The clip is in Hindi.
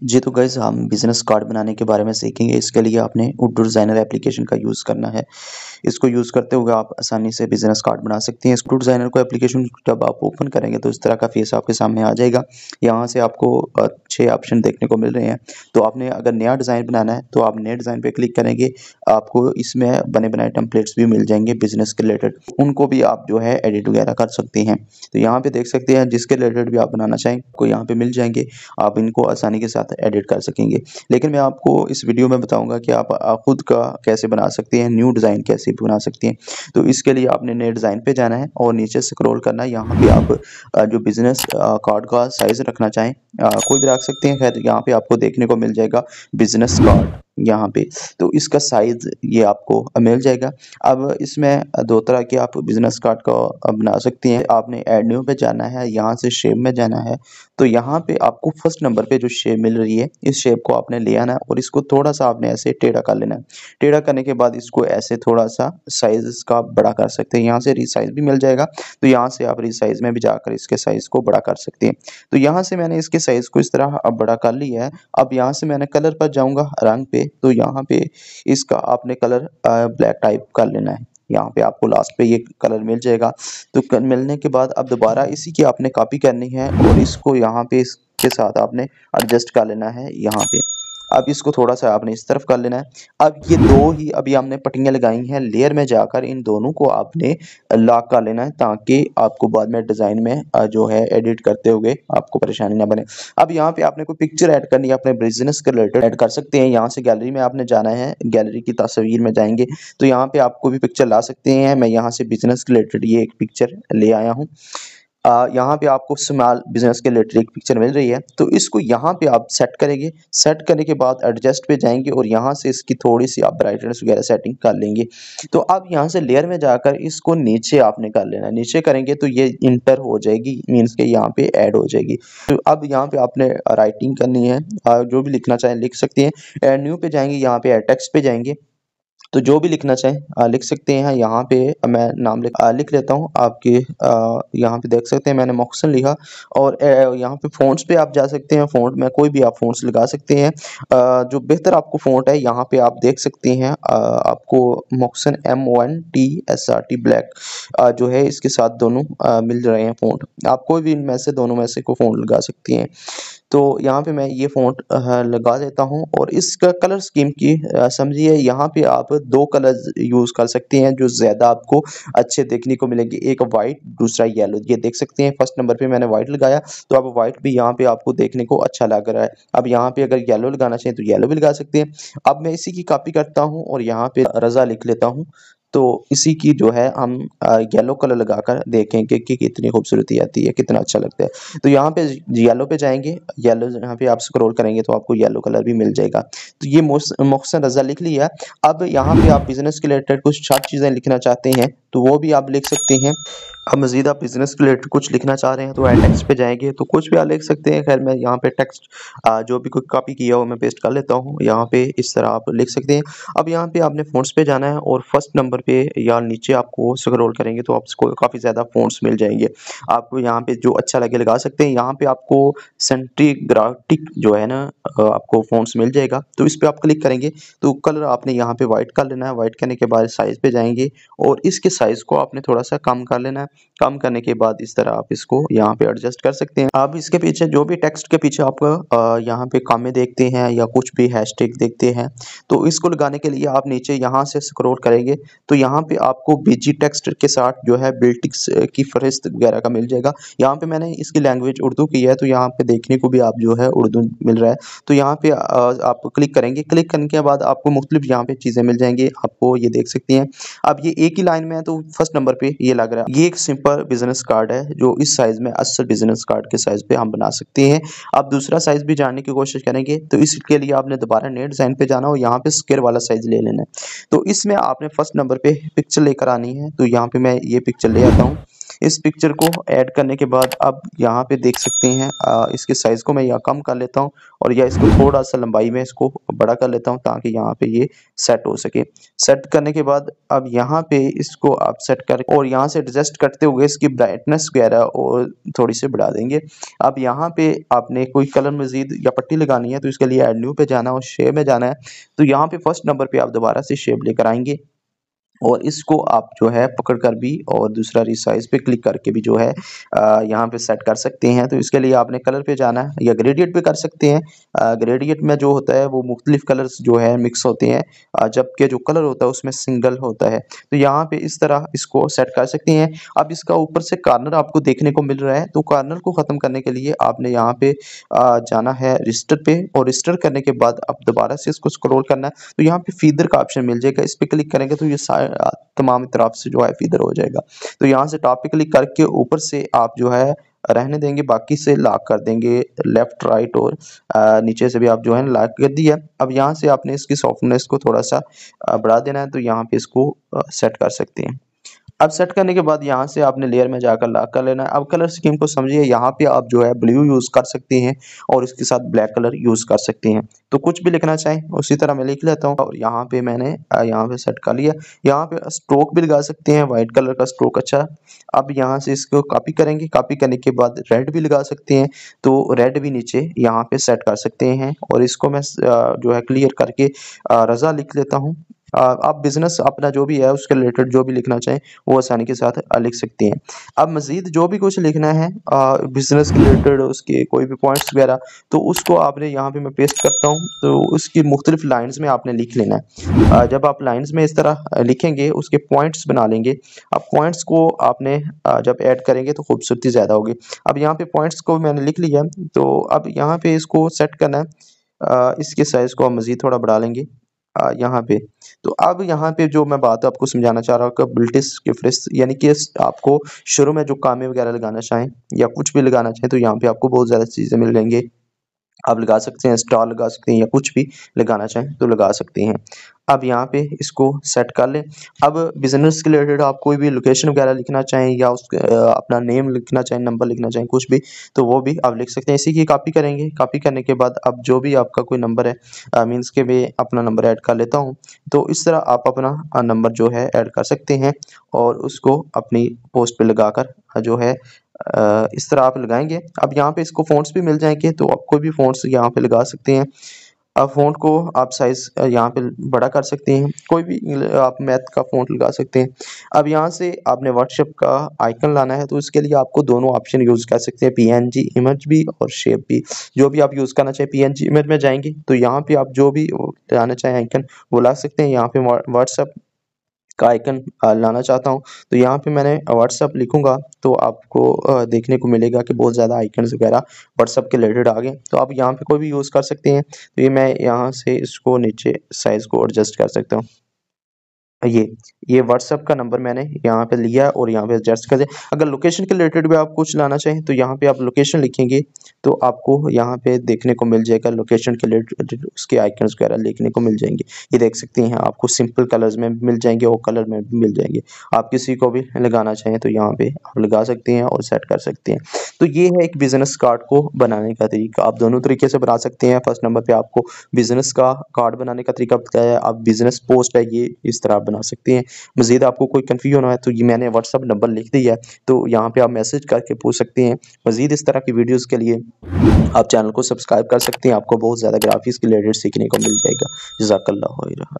जी तो गाइस हम बिज़नेस कार्ड बनाने के बारे में सीखेंगे। इसके लिए आपने उर्दू डिज़ाइनर एप्लीकेशन का यूज़ करना है। इसको यूज़ करते हुए आप आसानी से बिज़नेस कार्ड बना सकते हैं। उर्दू डिज़ाइनर को एप्लीकेशन जब आप ओपन करेंगे तो इस तरह का फेस आपके सामने आ जाएगा। यहाँ से आपको 6 ऑप्शन देखने को मिल रहे हैं। तो आपने अगर नया डिज़ाइन बनाना है तो आप नए डिज़ाइन पे क्लिक करेंगे। आपको इसमें बने बनाए टेम्पलेट्स भी मिल जाएंगे बिज़नेस के रिलेटेड। उनको भी आप जो है एडिट वगैरह कर सकते हैं। तो यहाँ पे देख सकते हैं जिसके रिलेटेड भी आप बनाना चाहें आपको यहाँ पे मिल जाएंगे। आप इनको आसानी के साथ एडिट कर सकेंगे। लेकिन मैं आपको इस वीडियो में बताऊंगा कि आप खुद का कैसे बना सकते हैं, न्यू डिज़ाइन कैसे बना सकते हैं। तो इसके लिए आपने नए डिज़ाइन पे जाना है और नीचे स्क्रॉल करना है। यहाँ पे आप जो बिज़नेस कार्ड का साइज़ रखना चाहें कोई भी रख सकते हैं। खैर यहाँ पे आपको देखने को मिल जाएगा बिज़नेस कार्ड यहाँ पे, तो इसका साइज़ ये आपको मिल जाएगा। अब इसमें दो तरह के आप बिज़नेस कार्ड का बना सकते हैं। आपने ऐड न्यू पे जाना है, यहाँ से शेप में जाना है। तो यहाँ पे आपको फर्स्ट नंबर पे जो शेप मिल रही है इस शेप को आपने ले आना है और इसको थोड़ा सा आपने ऐसे टेढ़ा कर लेना है। टेढ़ा करने के बाद इसको ऐसे थोड़ा सा साइज इसका बड़ा कर सकते हैं। यहाँ से रीसाइज भी मिल जाएगा, तो यहाँ से आप रीसाइज में भी जाकर इसके साइज को बड़ा कर सकते हैं। तो यहाँ से मैंने इसके साइज को इस तरह अब बड़ा कर लिया है। अब यहाँ से मैंने कलर पर जाऊँगा, रंग पे, तो यहाँ पे इसका आपने कलर ब्लैक टाइप कर लेना है। यहाँ पे आपको लास्ट पे ये कलर मिल जाएगा। तो मिलने के बाद अब दोबारा इसी की आपने कॉपी करनी है और इसको यहाँ पे इसके साथ आपने एडजस्ट कर लेना है यहाँ पे। अब इसको थोड़ा सा आपने इस तरफ कर लेना है। अब ये दो ही अभी हमने पट्टियाँ लगाई हैं, लेयर में जाकर इन दोनों को आपने लॉक कर लेना है ताकि आपको बाद में डिज़ाइन में जो है एडिट करते हुए आपको परेशानी ना बने। अब यहाँ पे आपने कोई पिक्चर ऐड करनी है, अपने बिजनेस के रिलेटेड ऐड कर सकते हैं। यहाँ से गैलरी में आपने जाना है, गैलरी की तस्वीर में जाएंगे तो यहाँ पे आपको भी पिक्चर ला सकते हैं। मैं यहाँ से बिजनेस के रिलेटेड ये एक पिक्चर ले आया हूँ। यहाँ पे आपको स्मॉल बिजनेस के रिलेटेड एक पिक्चर मिल रही है, तो इसको यहाँ पे आप सेट करेंगे। सेट करने के बाद एडजस्ट पे जाएंगे और यहाँ से इसकी थोड़ी सी आप ब्राइटनेस वगैरह सेटिंग कर लेंगे। तो अब यहाँ से लेयर में जाकर इसको नीचे आपने कर लेना है। नीचे करेंगे तो ये इंटर हो जाएगी, मीन्स के यहाँ पे ऐड हो जाएगी। तो अब यहाँ पे आपने राइटिंग करनी है, जो भी लिखना चाहें लिख सकते हैं। ऐड न्यू पे जाएंगे, यहाँ पे ऐड टेक्स्ट पे जाएंगे, तो जो भी लिखना चाहें लिख सकते हैं। यहाँ पे मैं नाम लिख लेता हूँ आपके। यहाँ पे देख सकते हैं मैंने मोहसिन लिखा। और यहाँ पे फ़ॉन्ट्स पे आप जा सकते हैं। फ़ॉन्ट में कोई भी आप फ़ॉन्ट्स लगा सकते हैं। जो बेहतर आपको फ़ॉन्ट है यहाँ पे आप देख सकते हैं। आपको मोहसिन MONTSRT ब्लैक जो है इसके साथ दोनों मिल रहे हैं फ़ॉन्ट। आप कोई भी इनमें से दोनों में से कोई फ़ॉन्ट लगा सकते हैं। तो यहाँ पे मैं ये फ़ॉन्ट लगा देता हूँ और इसका कलर स्कीम की समझिए। यहाँ पे आप दो कलर्स यूज़ कर सकते हैं जो ज़्यादा आपको अच्छे देखने को मिलेंगे, एक वाइट दूसरा येलो। ये देख सकते हैं फर्स्ट नंबर पे मैंने वाइट लगाया, तो अब वाइट भी यहाँ पे आपको देखने को अच्छा लग रहा है। अब यहाँ पे अगर येलो लगाना चाहें तो येलो भी लगा सकते हैं। अब मैं इसी की कॉपी करता हूँ और यहाँ पे रज़ा लिख लेता हूँ। तो इसी की जो है हम येलो कलर लगाकर देखेंगे कि कितनी खूबसूरती आती है, कितना अच्छा लगता है। तो यहाँ पे येलो पे जाएंगे, येलो यहाँ पे आप स्क्रॉल करेंगे तो आपको येलो कलर भी मिल जाएगा। तो ये मोहसिन रज़ा लिख लिया। अब यहाँ पे आप बिजनेस के रिलेटेड कुछ 4 चीज़ें लिखना चाहते हैं तो वो भी आप लिख सकते हैं। अब मज़ीद आप बिजनेस के रिलेटेड कुछ लिखना चाह रहे हैं तो टेक्स्ट पे जाएंगे तो कुछ भी आप लिख सकते हैं। खैर मैं यहाँ पे टेक्स्ट जो भी कोई कॉपी किया हो मैं पेस्ट कर लेता हूँ। यहाँ पे इस तरह आप लिख सकते हैं। अब यहाँ पे आपने फ़ॉन्ट्स पे जाना है और फर्स्ट नंबर पे या नीचे आपको स्क्रॉल करेंगे तो आपको काफ़ी ज़्यादा फ़ॉन्ट्स मिल जाएंगे। आपको यहाँ पे जो अच्छा लगे लगा सकते हैं। यहाँ पे आपको सेंटीग्राफिक जो है ना आपको फ़ॉन्ट्स मिल जाएगा, तो इस पे आप क्लिक करेंगे तो कलर आपने यहाँ पे वाइट कर लेना है। वाइट करने के बाद साइज़ पे जाएंगे और इसके साइज़ को आपने थोड़ा सा कम कर लेना है। कम करने के बाद इस तरह आप इसको यहाँ पे एडजस्ट कर सकते हैं। आप इसके पीछे जो भी टेक्स्ट के पीछे आप यहाँ पे कामे देखते हैं या कुछ भी हैशटैग देखते हैं तो इसको लगाने के लिए आप नीचे यहाँ से स्क्रॉल करेंगे तो यहाँ पे आपको बीजी टेक्स्ट के साथ जो है बिल्टिक्स की फहरिस्त वगैरह का मिल जाएगा। यहाँ पे मैंने इसकी लैंग्वेज उर्दू की है तो यहाँ पे देखने को भी आप जो है उर्दू मिल रहा है। तो यहाँ पे आप क्लिक करेंगे, क्लिक करने के बाद आपको मुख्तलिफ यहाँ पे चीज़ें मिल जाएंगी, आपको ये देख सकते हैं। अब ये एक ही लाइन में है तो फर्स्ट नंबर पे ये लग रहा है। ये एक सिंपल बिजनेस कार्ड है जो इस साइज में असल बिजनेस कार्ड के साइज पे हम बना सकते हैं। आप दूसरा साइज भी जानने की कोशिश करेंगे तो इसके लिए आपने दोबारा नए डिज़ाइन पे जाना और यहाँ पे स्क्वायर वाला साइज ले लेना है। तो इसमें आपने फर्स्ट नंबर पे पिक्चर लेकर आनी है, तो यहाँ पे मैं ये पिक्चर ले आता हूँ। इस पिक्चर को ऐड करने के बाद अब यहाँ पे देख सकते हैं इसके साइज़ को मैं यहाँ कम कर लेता हूँ और या इसको थोड़ा सा लंबाई में इसको बड़ा कर लेता हूँ ताकि यहाँ पे ये सेट हो सके। सेट करने के बाद अब यहाँ पे इसको आप सेट कर और यहाँ से एडजस्ट कर रखते हुए इसकी ब्राइटनेस वगैरह और थोड़ी सी बढ़ा देंगे। अब यहाँ पे आपने कोई कलर मज़ीद या पट्टी लगानी है तो इसके लिए ऐड न्यू पे जाना है और शेप में जाना है। तो यहाँ पे फर्स्ट नंबर पे आप दोबारा से शेप लेकर आएँगे और इसको आप जो है पकड़ कर भी और दूसरा रिसाइज पे क्लिक करके भी जो है यहाँ पे सेट कर सकते हैं। तो इसके लिए आपने कलर पे जाना है या ग्रेडियंट पे कर सकते हैं। ग्रेडियंट में जो होता है वो मुख्तलिफ कलर्स जो है मिक्स होते हैं, जबकि जो कलर होता है उसमें सिंगल होता है। तो यहाँ पे इस तरह इसको सेट कर सकते हैं। अब इसका ऊपर से कॉर्नर आपको देखने को मिल रहा है, तो कॉर्नर को ख़त्म करने के लिए आपने यहाँ पे जाना है रजिस्टर पे और रजिस्टर करने के बाद अब दोबारा से इसको स्क्रॉल करना है। तो यहाँ पे फीदर का ऑप्शन मिल जाएगा, इस पे क्लिक करेंगे तो ये तमाम तरफ से जो है फीदर हो जाएगा। तो यहाँ से टॉप पे क्लिक करके ऊपर से आप जो है रहने देंगे, बाकी से लॉक कर देंगे लेफ्ट राइट और नीचे से भी आप जो है लॉक कर दिया। अब यहाँ से आपने इसकी सॉफ्टनेस को थोड़ा सा बढ़ा देना है, तो यहाँ पे इसको सेट कर सकते हैं। अब सेट करने के बाद यहाँ से आपने लेयर में जाकर लॉक कर लेना है। अब कलर स्कीम को समझिए, यहाँ पे आप जो है ब्लू यूज़ कर सकते हैं और इसके साथ ब्लैक कलर यूज़ कर सकते हैं। तो कुछ भी लिखना चाहें उसी तरह मैं लिख लेता हूँ और यहाँ पे मैंने यहाँ पे सेट कर लिया। यहाँ पे स्ट्रोक भी लगा सकते हैं, वाइट कलर का स्ट्रोक अच्छा। अब यहाँ से इसको कॉपी करेंगे, कॉपी करने के बाद रेड भी लगा सकते हैं, तो रेड भी नीचे यहाँ पे सेट कर सकते हैं। और इसको मैं जो है क्लियर करके रज़ा लिख लेता हूँ। आप बिज़नेस अपना जो भी है उसके रिलेटेड जो भी लिखना चाहें वो आसानी के साथ लिख सकते हैं। अब मज़ीद जो भी कुछ लिखना है बिज़नेस के रिलेटेड, उसके कोई भी पॉइंट्स वगैरह, तो उसको आपने यहाँ पे मैं पेस्ट करता हूँ, तो उसकी मुख्तलिफ लाइन्स में आपने लिख लेना है। जब आप लाइन्स में इस तरह लिखेंगे उसके पॉइंट्स बना लेंगे। अब पॉइंट्स को आपने जब ऐड करेंगे तो खूबसूरती ज़्यादा होगी। अब यहाँ पे पॉइंट्स को मैंने लिख लिया, तो अब यहाँ पे इसको सेट करना है। इसके साइज़ को आप मज़ीद थोड़ा बढ़ा लेंगे यहाँ पे। तो अब यहाँ पे जो मैं बात आपको समझाना चाह रहा हूँ कि ब्लिटिस की फ्रिस्ट, यानी कि आपको शुरू में जो कामे वगैरह लगाना चाहें या कुछ भी लगाना चाहें तो यहाँ पे आपको बहुत ज़्यादा चीज़ें मिल जाएंगी। आप लगा सकते हैं, स्टार लगा सकते हैं या कुछ भी लगाना चाहें तो लगा सकते हैं। अब यहाँ पे इसको सेट कर लें। अब बिज़नेस के रिलेटेड आप कोई भी लोकेशन वगैरह लिखना चाहें या अपना नेम लिखना चाहें, नंबर लिखना चाहें, कुछ भी, तो वो भी आप लिख सकते हैं। इसी की कॉपी करेंगे, कॉपी करने के बाद अब जो भी आपका कोई नंबर है, मीन्स के मैं अपना नंबर ऐड कर लेता हूँ। तो इस तरह आप अपना नंबर जो है ऐड कर सकते हैं और उसको अपनी पोस्ट पे लगाकर जो है इस तरह आप लगाएंगे। अब यहाँ पे इसको फ़ॉन्ट्स भी मिल जाएंगे, तो आप कोई भी फ़ॉन्ट्स यहाँ पे लगा सकते हैं। अब फ़ॉन्ट को आप साइज़ यहाँ पे बड़ा कर सकते हैं, कोई भी आप मैथ का फ़ॉन्ट लगा सकते हैं। अब यहाँ से आपने व्हाट्सएप का आइकन लाना है, तो इसके लिए आपको दोनों ऑप्शन यूज़ कर सकते हैं, पीएनजी इमेज भी और शेप भी, जो भी आप यूज़ करना चाहें। पीएनजी इमेज में जाएंगे तो यहाँ पे आप जो भी लाना चाहें आइकन वो ला सकते हैं। यहाँ पे व्हाट्सएप का आइकन लाना चाहता हूँ, तो यहाँ पे मैंने व्हाट्सएप लिखूँगा तो आपको देखने को मिलेगा कि बहुत ज़्यादा आइकन्स वगैरह व्हाट्सएप के रिलेटेड आ गए। तो आप यहाँ पे कोई भी यूज़ कर सकते हैं। तो ये मैं यहाँ से इसको नीचे साइज़ को एडजस्ट कर सकता हूँ। ये व्हाट्सएप का नंबर मैंने यहाँ पे लिया और यहाँ पे एडजस्ट कर दिया। अगर लोकेशन के रिलेटेड भी आप कुछ लाना चाहें तो यहाँ पे आप लोकेशन लिखेंगे तो आपको यहाँ पे देखने को मिल जाएगा, लोकेशन के रिलेटेड उसके आइकन्स वगैरह देखने को मिल जाएंगे। ये देख सकते हैं, आपको सिंपल कलर्स में मिल जाएंगे और कलर में भी मिल जाएंगे। आप किसी को भी लगाना चाहें तो यहाँ पे आप लगा सकते हैं और सेट कर सकते हैं। तो ये है एक बिजनेस कार्ड को बनाने का तरीका। आप दोनों तरीके से बना सकते हैं। फर्स्ट नंबर पे आपको बिजनेस का कार्ड बनाने का तरीका बताया, आप बिजनेस पोस्ट है ये इस तरह बना सकते हैं। मज़ीद आपको कोई कन्फ्यूजन है तो ये मैंने व्हाट्सअप नंबर लिख दिया है, तो यहाँ पे आप मैसेज करके पूछ सकते हैं। मज़ीद इस तरह की वीडियोज़ के लिए आप चैनल को सब्सक्राइब कर सकते हैं। आपको बहुत ज़्यादा ग्राफिक्स के रिलेटेड सीखने को मिल जाएगा। जज़ाकल्लाह खैर।